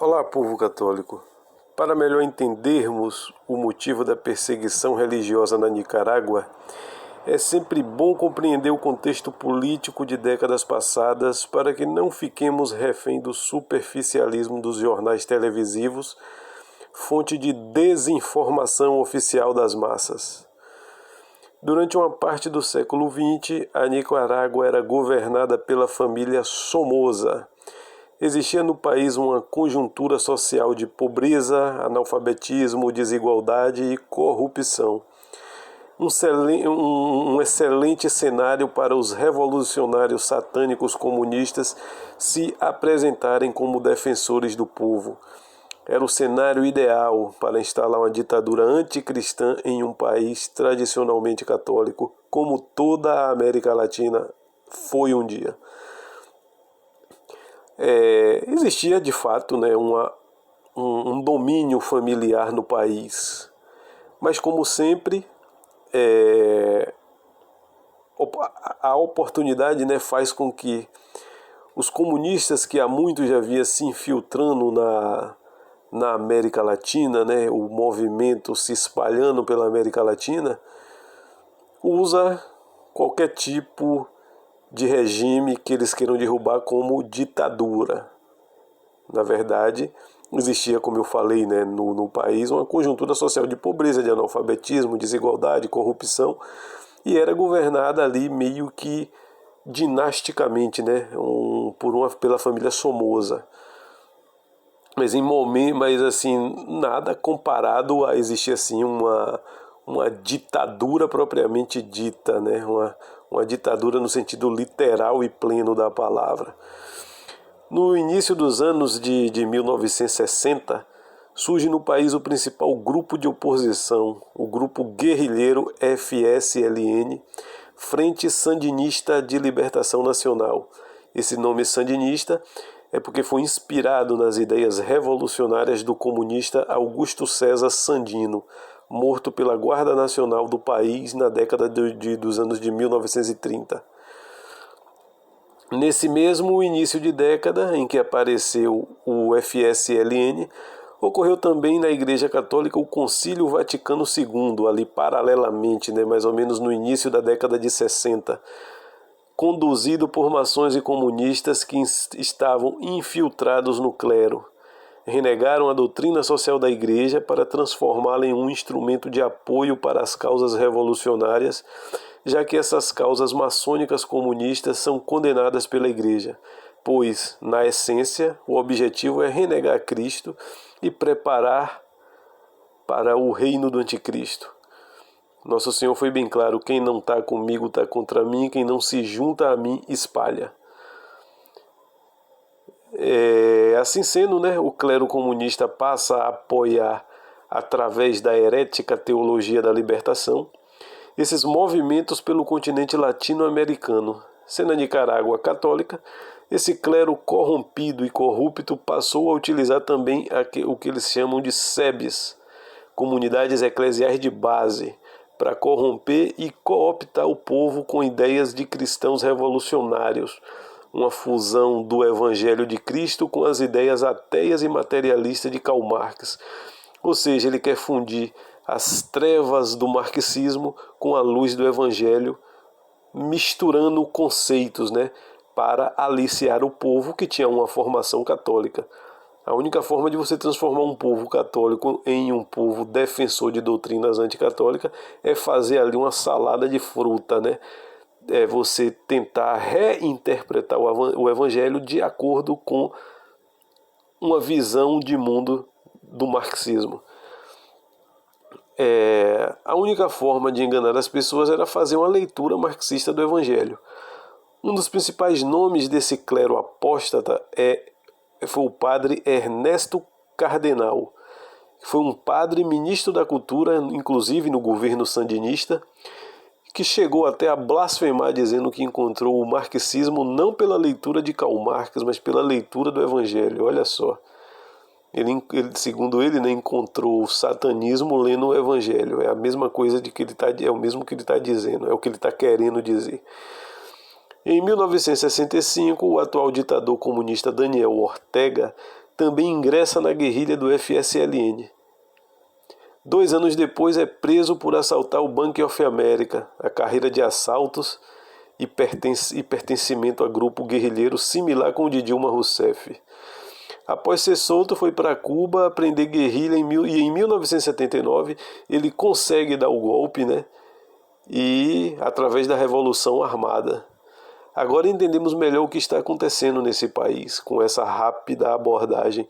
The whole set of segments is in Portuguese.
Olá, povo católico. Para melhor entendermos o motivo da perseguição religiosa na Nicarágua, é sempre bom compreender o contexto político de décadas passadas para que não fiquemos refém do superficialismo dos jornais televisivos, fonte de desinformação oficial das massas. Durante uma parte do século XX, a Nicarágua era governada pela família Somoza. Existia no país uma conjuntura social de pobreza, analfabetismo, desigualdade e corrupção. Um excelente cenário para os revolucionários satânicos comunistas se apresentarem como defensores do povo. Era o cenário ideal para instalar uma ditadura anticristã em um país tradicionalmente católico, como toda a América Latina foi um dia. Existia de fato, um domínio familiar no país, mas como sempre a oportunidade faz com que os comunistas que há muito já havia se infiltrando na América Latina, o movimento se espalhando pela América Latina, usa qualquer tipo de regime que eles queiram derrubar como ditadura. Na verdade, existia, como eu falei, no país uma conjuntura social de pobreza, de analfabetismo, desigualdade, corrupção, e era governada ali meio que dinasticamente, pela família Somoza. Mas nada comparado a existir assim uma ditadura propriamente dita, uma ditadura no sentido literal e pleno da palavra. No início dos anos de 1960, surge no país o principal grupo de oposição, o grupo guerrilheiro FSLN, Frente Sandinista de Libertação Nacional. Esse nome sandinista é porque foi inspirado nas ideias revolucionárias do comunista Augusto César Sandino, morto pela Guarda Nacional do país na década dos anos de 1930. Nesse mesmo início de década em que apareceu o FSLN, ocorreu também na Igreja Católica o Concílio Vaticano II, ali paralelamente, mais ou menos no início da década de 60, conduzido por maçons e comunistas que estavam infiltrados no clero. Renegaram a doutrina social da Igreja para transformá-la em um instrumento de apoio para as causas revolucionárias, já que essas causas maçônicas comunistas são condenadas pela Igreja, pois, na essência, o objetivo é renegar Cristo e preparar para o reino do anticristo. Nosso Senhor foi bem claro: quem não está comigo está contra mim, quem não se junta a mim espalha. Assim sendo, o clero comunista passa a apoiar, através da herética teologia da libertação, esses movimentos pelo continente latino-americano. Sendo a Nicarágua católica, esse clero corrompido e corrupto passou a utilizar também o que eles chamam de SEBs, comunidades eclesiais de base, para corromper e cooptar o povo com ideias de cristãos revolucionários, uma fusão do Evangelho de Cristo com as ideias ateias e materialistas de Karl Marx. Ou seja, ele quer fundir as trevas do marxismo com a luz do Evangelho, misturando conceitos, para aliciar o povo que tinha uma formação católica. A única forma de você transformar um povo católico em um povo defensor de doutrinas anticatólicas é fazer ali uma salada de fruta, É você tentar reinterpretar o Evangelho de acordo com uma visão de mundo do marxismo. A única forma de enganar as pessoas era fazer uma leitura marxista do Evangelho. Um dos principais nomes desse clero apóstata foi o padre Ernesto Cardenal, que foi um padre ministro da cultura, inclusive no governo sandinista, que chegou até a blasfemar dizendo que encontrou o marxismo não pela leitura de Karl Marx, mas pela leitura do Evangelho. Olha só. Ele, segundo ele, encontrou o satanismo lendo o Evangelho. É a mesma coisa é o mesmo que ele está dizendo, é o que ele está querendo dizer. Em 1965, o atual ditador comunista Daniel Ortega também ingressa na guerrilha do FSLN. 2 anos depois é preso por assaltar o Bank of America, a carreira de assaltos e pertencimento a grupo guerrilheiro similar com o de Dilma Rousseff. Após ser solto, foi para Cuba aprender guerrilha e em 1979 ele consegue dar o golpe, E através da Revolução Armada. Agora entendemos melhor o que está acontecendo nesse país, com essa rápida abordagem.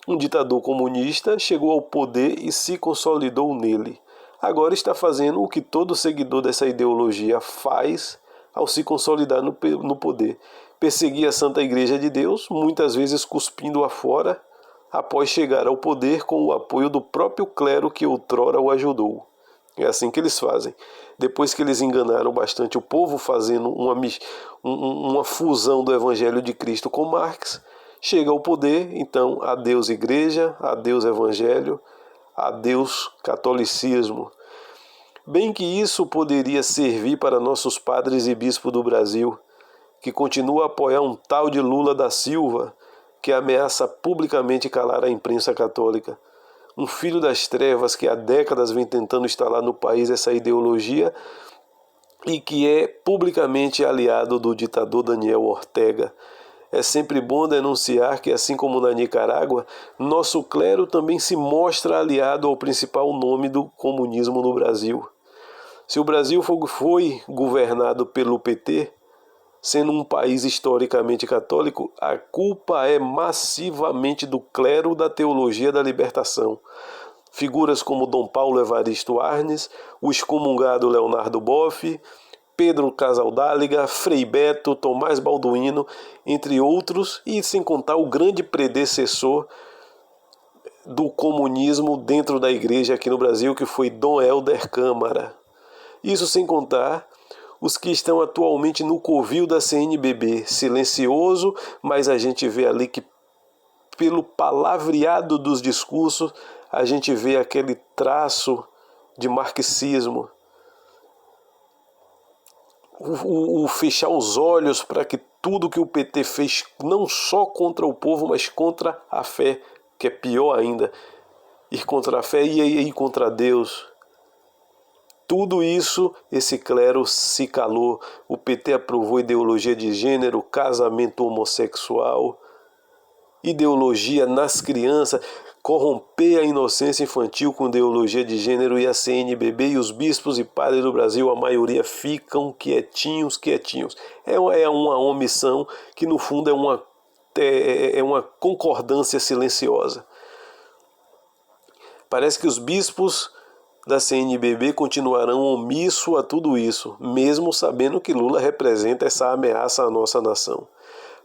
Um ditador comunista chegou ao poder e se consolidou nele. Agora está fazendo o que todo seguidor dessa ideologia faz ao se consolidar no poder. Perseguir a Santa Igreja de Deus, muitas vezes cuspindo-a fora, após chegar ao poder com o apoio do próprio clero que outrora o ajudou. É assim que eles fazem. Depois que eles enganaram bastante o povo, fazendo uma fusão do Evangelho de Cristo com Marx, chega ao poder, então, adeus Igreja, adeus Evangelho, adeus Catolicismo. Bem que isso poderia servir para nossos padres e bispos do Brasil, que continuam a apoiar um tal de Lula da Silva, que ameaça publicamente calar a imprensa católica. Um filho das trevas que há décadas vem tentando instalar no país essa ideologia e que é publicamente aliado do ditador Daniel Ortega. É sempre bom denunciar que, assim como na Nicarágua, nosso clero também se mostra aliado ao principal nome do comunismo no Brasil. Se o Brasil foi governado pelo PT, sendo um país historicamente católico, a culpa é massivamente do clero da teologia da libertação. Figuras como Dom Paulo Evaristo Arnes, o excomungado Leonardo Boff, Pedro Casaldáliga, Frei Beto, Tomás Balduino, entre outros, e sem contar o grande predecessor do comunismo dentro da igreja aqui no Brasil, que foi Dom Helder Câmara. Isso sem contar os que estão atualmente no covil da CNBB, silencioso, mas a gente vê ali que pelo palavreado dos discursos, a gente vê aquele traço de marxismo. O fechar os olhos para que tudo que o PT fez, não só contra o povo, mas contra a fé, que é pior ainda, ir contra a fé e ir contra Deus. Tudo isso, esse clero se calou. O PT aprovou ideologia de gênero, casamento homossexual, ideologia nas crianças, corromper a inocência infantil com ideologia de gênero, e a CNBB e os bispos e padres do Brasil, a maioria ficam quietinhos. É uma omissão que no fundo é uma concordância silenciosa. Parece que os bispos da CNBB continuarão omissos a tudo isso, mesmo sabendo que Lula representa essa ameaça à nossa nação.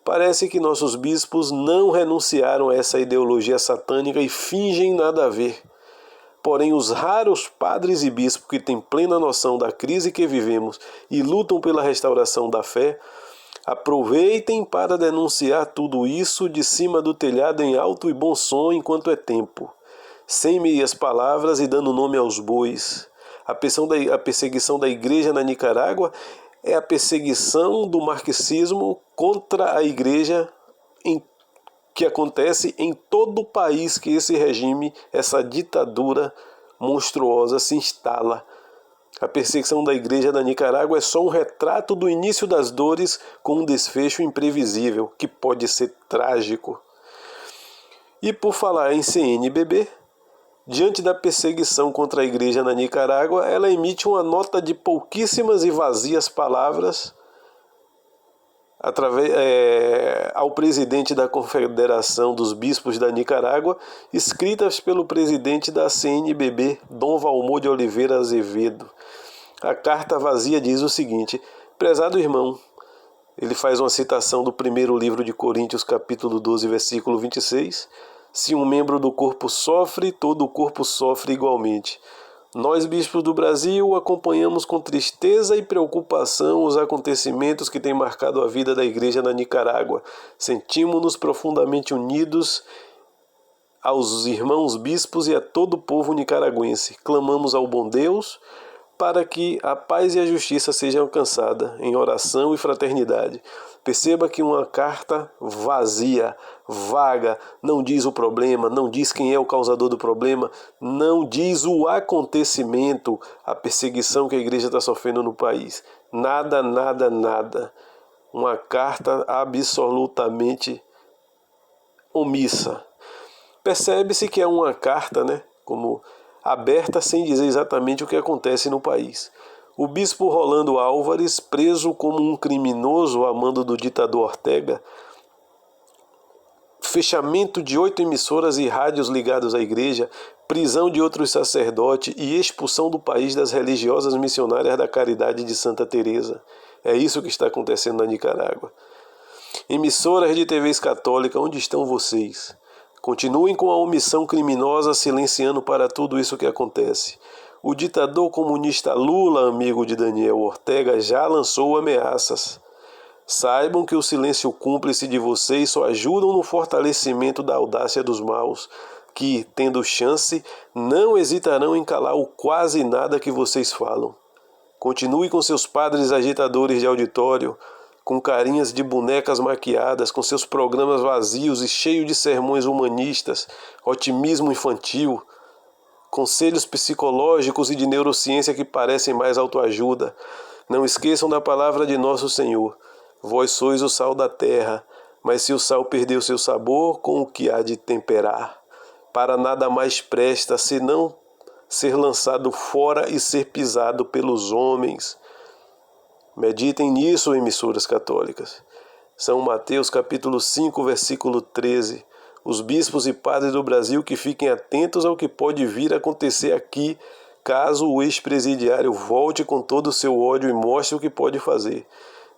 Parece que nossos bispos não renunciaram a essa ideologia satânica e fingem nada a ver. Porém, os raros padres e bispos que têm plena noção da crise que vivemos e lutam pela restauração da fé, aproveitem para denunciar tudo isso de cima do telhado em alto e bom som enquanto é tempo, sem meias palavras e dando nome aos bois. A perseguição da igreja na Nicarágua é a perseguição do marxismo contra a igreja que acontece em todo o país que esse regime, essa ditadura monstruosa se instala. A perseguição da igreja na Nicarágua é só um retrato do início das dores com um desfecho imprevisível, que pode ser trágico. E por falar em CNBB, diante da perseguição contra a igreja na Nicarágua, ela emite uma nota de pouquíssimas e vazias palavras ao presidente da Confederação dos Bispos da Nicarágua, escritas pelo presidente da CNBB, Dom Valmor de Oliveira Azevedo. A carta vazia diz o seguinte: prezado irmão, ele faz uma citação do primeiro livro de Coríntios, capítulo 12, versículo 26, se um membro do corpo sofre, todo o corpo sofre igualmente. Nós, bispos do Brasil, acompanhamos com tristeza e preocupação os acontecimentos que têm marcado a vida da igreja na Nicarágua. Sentimos-nos profundamente unidos aos irmãos bispos e a todo o povo nicaragüense. Clamamos ao bom Deus para que a paz e a justiça sejam alcançadas em oração e fraternidade. Perceba que uma carta vazia, vaga, não diz o problema, não diz quem é o causador do problema, não diz o acontecimento, a perseguição que a igreja está sofrendo no país. Nada, nada, nada. Uma carta absolutamente omissa. Percebe-se que é uma carta, né, como aberta sem dizer exatamente o que acontece no país. O bispo Rolando Álvares, preso como um criminoso a mando do ditador Ortega, fechamento de 8 emissoras e rádios ligados à igreja, prisão de outros sacerdotes e expulsão do país das religiosas missionárias da Caridade de Santa Teresa. É isso que está acontecendo na Nicarágua. Emissoras de TVs católicas, onde estão vocês? Continuem com a omissão criminosa, silenciando para tudo isso que acontece. O ditador comunista Lula, amigo de Daniel Ortega, já lançou ameaças. Saibam que o silêncio cúmplice de vocês só ajudam no fortalecimento da audácia dos maus, que, tendo chance, não hesitarão em calar o quase nada que vocês falam. Continue com seus padres agitadores de auditório, com carinhas de bonecas maquiadas, com seus programas vazios e cheios de sermões humanistas, otimismo infantil, conselhos psicológicos e de neurociência que parecem mais autoajuda. Não esqueçam da palavra de nosso Senhor. Vós sois o sal da terra, mas se o sal perdeu seu sabor, com o que há de temperar? Para nada mais presta, senão ser lançado fora e ser pisado pelos homens. Meditem nisso, emissoras católicas. São Mateus capítulo 5, versículo 13. Os bispos e padres do Brasil que fiquem atentos ao que pode vir a acontecer aqui, caso o ex-presidiário volte com todo o seu ódio e mostre o que pode fazer.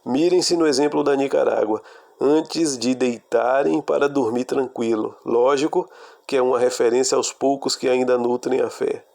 Mirem-se no exemplo da Nicarágua, antes de deitarem para dormir tranquilo. Lógico que é uma referência aos poucos que ainda nutrem a fé.